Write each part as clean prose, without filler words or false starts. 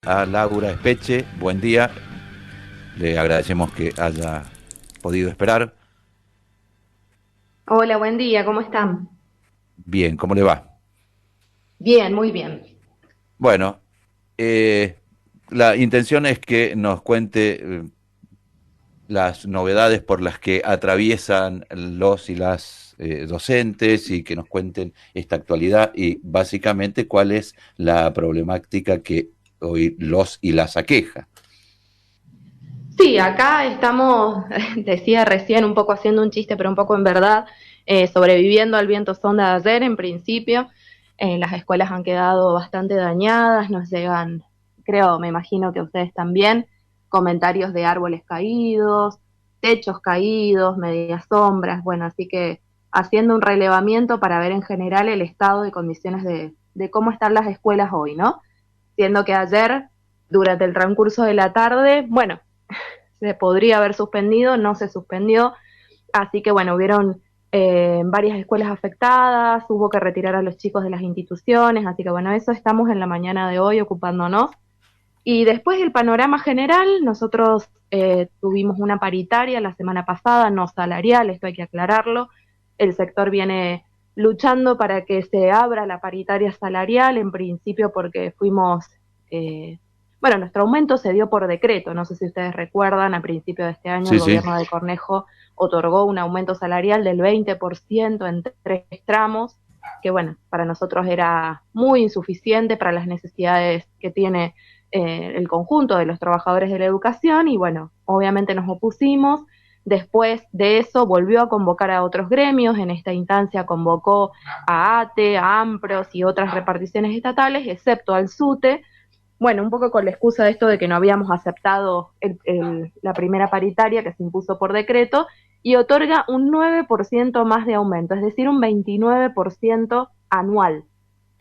A Laura Espeche, buen día. Le agradecemos que haya podido esperar. Hola, buen día, ¿cómo están? Bien, ¿cómo le va? Bien, muy bien. Bueno, eh, la intención es que nos cuente las novedades por las que atraviesan los y las docentes y que nos cuenten esta actualidad y básicamente cuál es la problemática que hoy los y las aqueja. Sí, acá estamos, decía recién, un poco haciendo un chiste, pero un poco en verdad, sobreviviendo al viento sonda de ayer en principio. Las escuelas han quedado bastante dañadas, nos llegan, creo, me imagino que ustedes también, comentarios de árboles caídos, techos caídos, medias sombras, bueno, así que haciendo un relevamiento para ver en general el estado de condiciones de cómo están las escuelas hoy, ¿no? Siendo que ayer, durante el transcurso de la tarde, bueno, se podría haber suspendido, no se suspendió, así que bueno, hubieron varias escuelas afectadas, hubo que retirar a los chicos de las instituciones, así que bueno, eso estamos en la mañana de hoy ocupándonos. Y después el panorama general, nosotros tuvimos una paritaria la semana pasada, no salarial, esto hay que aclararlo. El sector viene luchando para que se abra la paritaria salarial, en principio porque fuimos, bueno, nuestro aumento se dio por decreto, no sé si ustedes recuerdan, a principio de este año el Sí, sí. gobierno de Cornejo otorgó un aumento salarial del 20% en 3 tramos, que bueno, para nosotros era muy insuficiente para las necesidades que tiene el conjunto de los trabajadores de la educación y bueno, obviamente nos opusimos. Después de eso volvió a convocar a otros gremios, en esta instancia convocó a ATE, a AMPROS y otras reparticiones estatales, excepto al SUTE, bueno, un poco con la excusa de esto de que no habíamos aceptado la primera paritaria que se impuso por decreto y otorga un 9% más de aumento, es decir, un 29% anual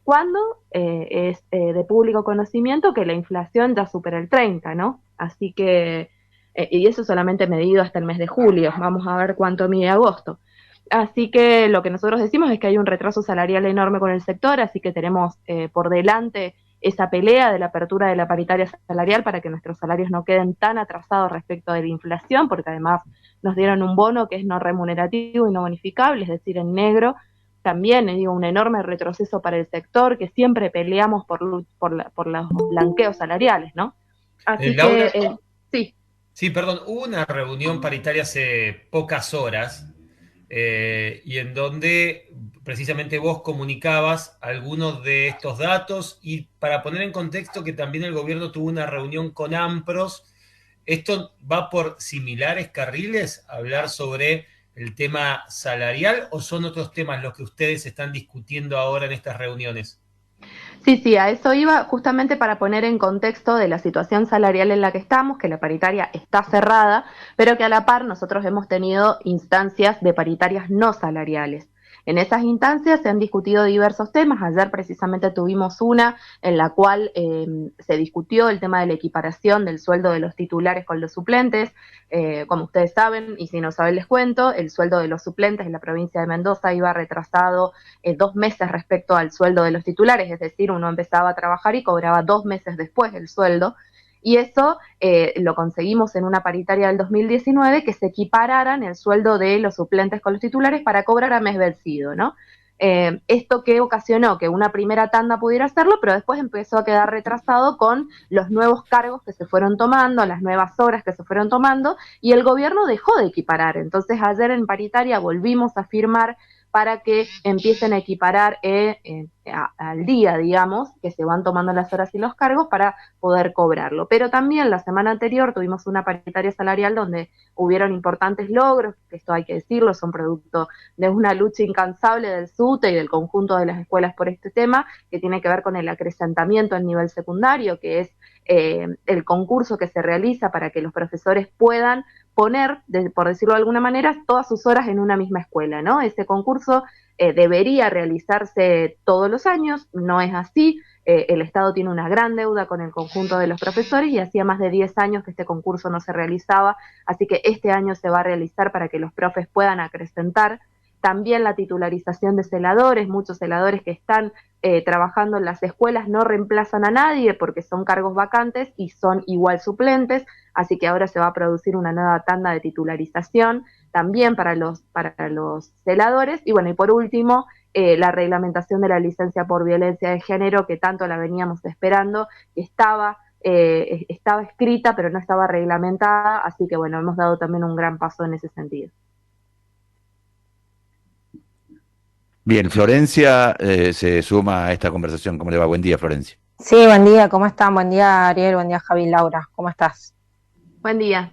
cuando es de público conocimiento que la inflación ya supera el 30, ¿no? Así que, y eso solamente medido hasta el mes de julio, vamos a ver cuánto mide agosto. Así que lo que nosotros decimos es que hay un retraso salarial enorme con el sector, así que tenemos por delante esa pelea de la apertura de la paritaria salarial para que nuestros salarios no queden tan atrasados respecto de la inflación, porque además nos dieron un bono que es no remunerativo y no bonificable, es decir, en negro, también digo, un enorme retroceso para el sector, que siempre peleamos por los blanqueos salariales, ¿no? Así que, Laura, sí, sí, perdón, hubo una reunión paritaria hace pocas horas y en donde precisamente vos comunicabas algunos de estos datos y para poner en contexto que también el gobierno tuvo una reunión con AMPROS. ¿Esto va por similares carriles, hablar sobre el tema salarial o son otros temas los que ustedes están discutiendo ahora en estas reuniones? sí, sí, a eso iba justamente para poner en contexto de la situación salarial en la que estamos, que la paritaria está cerrada, pero que a la par nosotros hemos tenido instancias de paritarias no salariales. En esas instancias se han discutido diversos temas. Ayer precisamente tuvimos una en la cual se discutió el tema de la equiparación del sueldo de los titulares con los suplentes. Como ustedes saben, y si no saben les cuento, el sueldo de los suplentes en la provincia de Mendoza iba retrasado 2 meses respecto al sueldo de los titulares, es decir, uno empezaba a trabajar y cobraba 2 meses después el sueldo. Y eso lo conseguimos en una paritaria del 2019 que se equipararan el sueldo de los suplentes con los titulares para cobrar a mes vencido, ¿no? Esto que ocasionó que una primera tanda pudiera hacerlo, pero después empezó a quedar retrasado con los nuevos cargos que se fueron tomando, las nuevas horas que se fueron tomando, y el gobierno dejó de equiparar. Entonces ayer en paritaria volvimos a firmar para que empiecen a equiparar al día, digamos, que se van tomando las horas y los cargos para poder cobrarlo. Pero también la semana anterior tuvimos una paritaria salarial donde hubieron importantes logros, que esto hay que decirlo, son producto de una lucha incansable del SUTE y del conjunto de las escuelas por este tema, que tiene que ver con el acrecentamiento al nivel secundario, que es el concurso que se realiza para que los profesores puedan poner, por decirlo de alguna manera, todas sus horas en una misma escuela, ¿no? Ese concurso debería realizarse todos los años, no es así. El Estado tiene una gran deuda con el conjunto de los profesores y hacía más de 10 años que este concurso no se realizaba, así que este año se va a realizar para que los profes puedan acrecentar también la titularización de celadores, muchos celadores que están trabajando en las escuelas no reemplazan a nadie porque son cargos vacantes y son igual suplentes, así que ahora se va a producir una nueva tanda de titularización también para los celadores. Y bueno, y por último, la reglamentación de la licencia por violencia de género, que tanto la veníamos esperando, que estaba escrita pero no estaba reglamentada, así que bueno, hemos dado también un gran paso en ese sentido. Bien, Florencia se suma a esta conversación. ¿Cómo le va? Buen día, Florencia. Sí, buen día, ¿cómo están? Buen día, Ariel, buen día, Javi, Laura, ¿cómo estás? Buen día.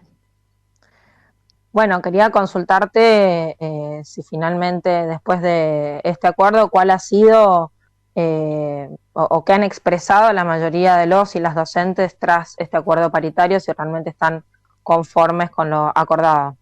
Bueno, quería consultarte si finalmente, después de este acuerdo, cuál ha sido o qué han expresado la mayoría de los y las docentes tras este acuerdo paritario, si realmente están conformes con lo acordado.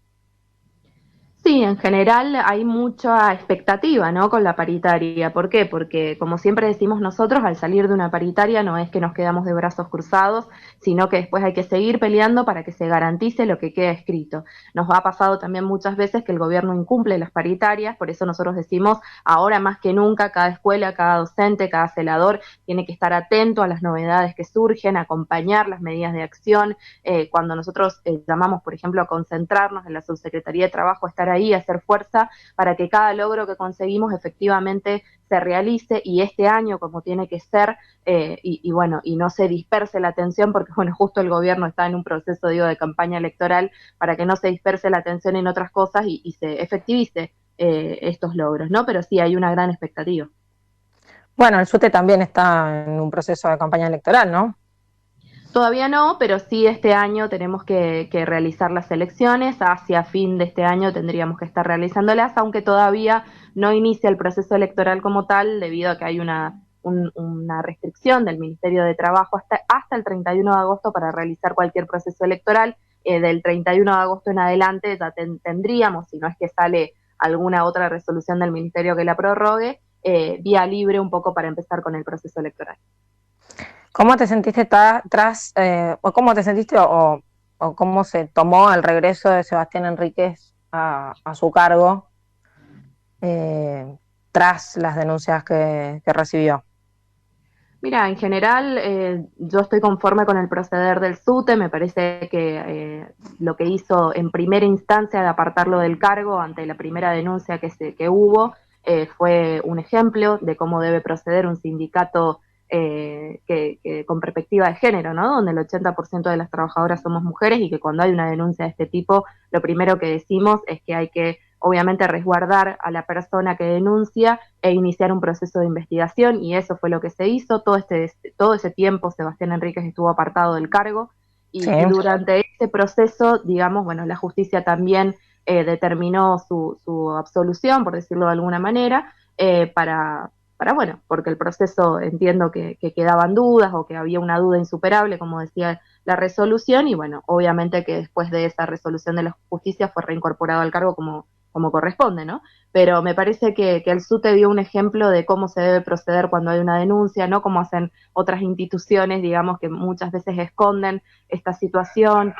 Sí, en general hay mucha expectativa, ¿no?, con la paritaria. ¿Por qué? Porque, como siempre decimos nosotros, al salir de una paritaria no es que nos quedamos de brazos cruzados, sino que después hay que seguir peleando para que se garantice lo que queda escrito. Nos ha pasado también muchas veces que el gobierno incumple las paritarias, por eso nosotros decimos, ahora más que nunca, cada escuela, cada docente, cada celador tiene que estar atento a las novedades que surgen, acompañar las medidas de acción. Cuando nosotros llamamos, por ejemplo, a concentrarnos en la Subsecretaría de Trabajo, estar ahí, hacer fuerza para que cada logro que conseguimos efectivamente se realice, y este año como tiene que ser, y bueno, y no se disperse la atención, porque bueno, justo el gobierno está en un proceso, digo, de campaña electoral, para que no se disperse la atención en otras cosas y se efectivice estos logros, ¿no? Pero sí hay una gran expectativa. Bueno, el SUTE también está en un proceso de campaña electoral, ¿no? Todavía no, pero sí este año tenemos que realizar las elecciones. Hacia fin de este año tendríamos que estar realizándolas, aunque todavía no inicia el proceso electoral como tal, debido a que hay una restricción del Ministerio de Trabajo hasta el 31 de agosto para realizar cualquier proceso electoral. Del 31 de agosto en adelante ya tendríamos, si no es que sale alguna otra resolución del Ministerio que la prorrogue, vía libre un poco para empezar con el proceso electoral. ¿Cómo te sentiste o cómo te sentiste o cómo se tomó el regreso de Sebastián Enríquez a su cargo tras las denuncias que recibió? Mira, en general yo estoy conforme con el proceder del SUTE. Me parece que lo que hizo en primera instancia de apartarlo del cargo ante la primera denuncia que hubo fue un ejemplo de cómo debe proceder un sindicato que con perspectiva de género, ¿no?, donde el 80% de las trabajadoras somos mujeres, y que cuando hay una denuncia de este tipo, lo primero que decimos es que hay que obviamente resguardar a la persona que denuncia e iniciar un proceso de investigación, y eso fue lo que se hizo. Todo ese tiempo Sebastián Enríquez estuvo apartado del cargo, Sí. Y durante ese proceso, digamos, bueno, la justicia también determinó su absolución, por decirlo de alguna manera, bueno, porque el proceso, entiendo que quedaban dudas, o que había una duda insuperable, como decía la resolución, y bueno, obviamente que después de esa resolución de la justicia fue reincorporado al cargo como corresponde, ¿no? Pero me parece que el SUTE dio un ejemplo de cómo se debe proceder cuando hay una denuncia, no como hacen otras instituciones, digamos, que muchas veces esconden esta situación,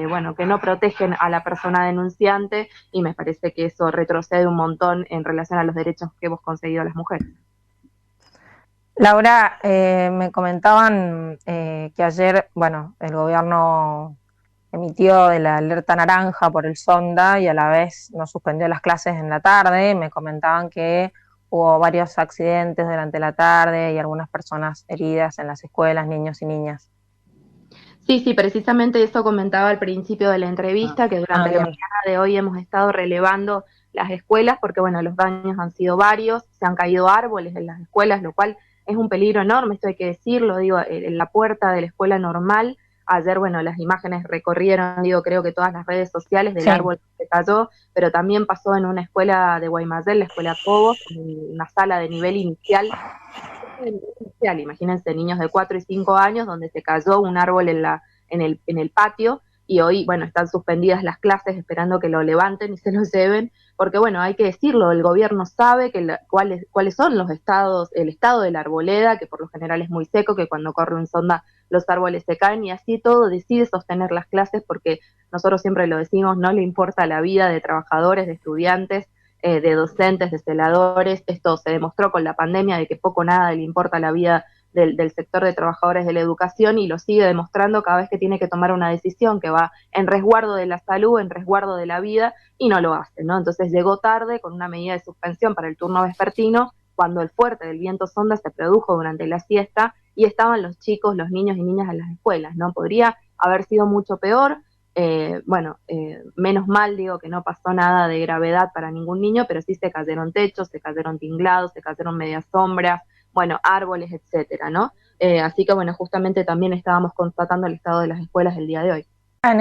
bueno, que no protegen a la persona denunciante, y me parece que eso retrocede un montón en relación a los derechos que hemos conseguido las mujeres. Laura, me comentaban que ayer, bueno, el gobierno emitió de la alerta naranja por el Sonda y a la vez no suspendió las clases en la tarde. Me comentaban que hubo varios accidentes durante la tarde y algunas personas heridas en las escuelas, niños y niñas. Sí, precisamente eso comentaba al principio de la entrevista, que durante la mañana de hoy hemos estado relevando las escuelas, porque bueno, los daños han sido varios, se han caído árboles en las escuelas, lo cual es un peligro enorme, esto hay que decirlo, digo, en la puerta de la escuela normal. Ayer, bueno, las imágenes recorrieron, digo, creo que todas las redes sociales del árbol que se cayó, pero también pasó en una escuela de Guaymallén, la escuela Cobos, en una sala de nivel inicial. Imagínense, niños de 4 y 5 años, donde se cayó un árbol en el patio, y hoy, bueno, están suspendidas las clases esperando que lo levanten y se lo lleven, porque bueno, hay que decirlo, el gobierno sabe cuáles son el estado de la arboleda, que por lo general es muy seco, que cuando corre un sonda los árboles se caen, y así todo decide sostener las clases, porque nosotros siempre lo decimos, no le importa la vida de trabajadores, de estudiantes, de docentes, de celadores. Esto se demostró con la pandemia de que poco o nada le importa la vida del sector de trabajadores de la educación, y lo sigue demostrando cada vez que tiene que tomar una decisión que va en resguardo de la salud, en resguardo de la vida, y no lo hace, ¿no? Entonces llegó tarde con una medida de suspensión para el turno vespertino, cuando el fuerte del viento sonda se produjo durante la siesta y estaban los chicos, los niños y niñas en las escuelas, ¿no? Podría haber sido mucho peor. Menos mal, digo, que no pasó nada de gravedad para ningún niño, pero sí se cayeron techos, se cayeron tinglados, se cayeron medias sombras, bueno, árboles, etcétera, ¿no? Así que, bueno, justamente también estábamos constatando el estado de las escuelas el día de hoy. En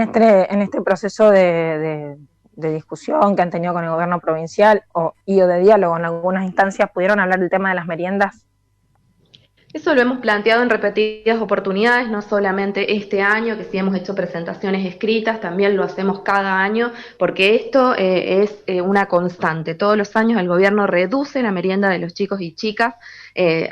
este proceso de discusión que han tenido con el gobierno provincial o de diálogo en algunas instancias, ¿pudieron hablar del tema de las meriendas? Eso lo hemos planteado en repetidas oportunidades, no solamente este año, que sí hemos hecho presentaciones escritas, también lo hacemos cada año, porque esto es una constante. Todos los años el gobierno reduce la merienda de los chicos y chicas.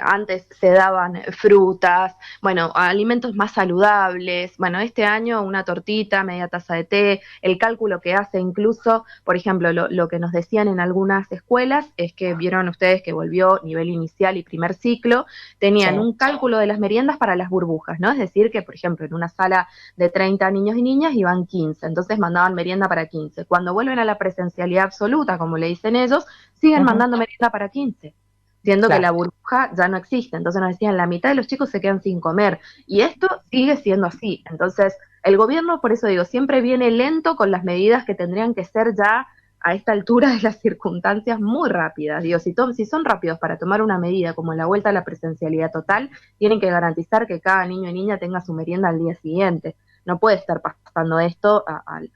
Antes se daban frutas, bueno, alimentos más saludables. Bueno, este año una tortita, media taza de té. El cálculo que hace incluso, por ejemplo, lo que nos decían en algunas escuelas es que vieron ustedes que volvió nivel inicial y primer ciclo, tenían un cálculo de las meriendas para las burbujas, ¿no? Es decir, que por ejemplo en una sala de 30 niños y niñas iban 15, entonces mandaban merienda para 15. Cuando vuelven a la presencialidad absoluta, como le dicen ellos, siguen mandando merienda para 15, siendo que la burbuja ya no existe. Entonces nos decían, la mitad de los chicos se quedan sin comer, y esto sigue siendo así. Entonces el gobierno, por eso digo, siempre viene lento con las medidas que tendrían que ser ya a esta altura de las circunstancias muy rápidas. Digo, si son rápidos para tomar una medida como la vuelta a la presencialidad total, tienen que garantizar que cada niño y niña tenga su merienda al día siguiente. No puede estar pasando esto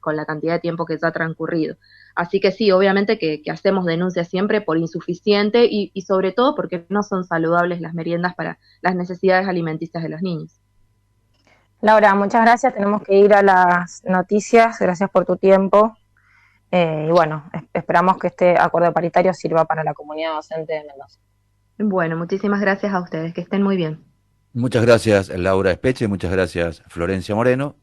con la cantidad de tiempo que ya ha transcurrido. Así que sí, obviamente que hacemos denuncias siempre por insuficiente y sobre todo porque no son saludables las meriendas para las necesidades alimenticias de los niños. Laura, muchas gracias. Tenemos que ir a las noticias. Gracias por tu tiempo. Y bueno, esperamos que este acuerdo paritario sirva para la comunidad docente de Mendoza. Bueno, muchísimas gracias a ustedes, que estén muy bien. Muchas gracias, Laura Espeche, muchas gracias, Florencia Moreno.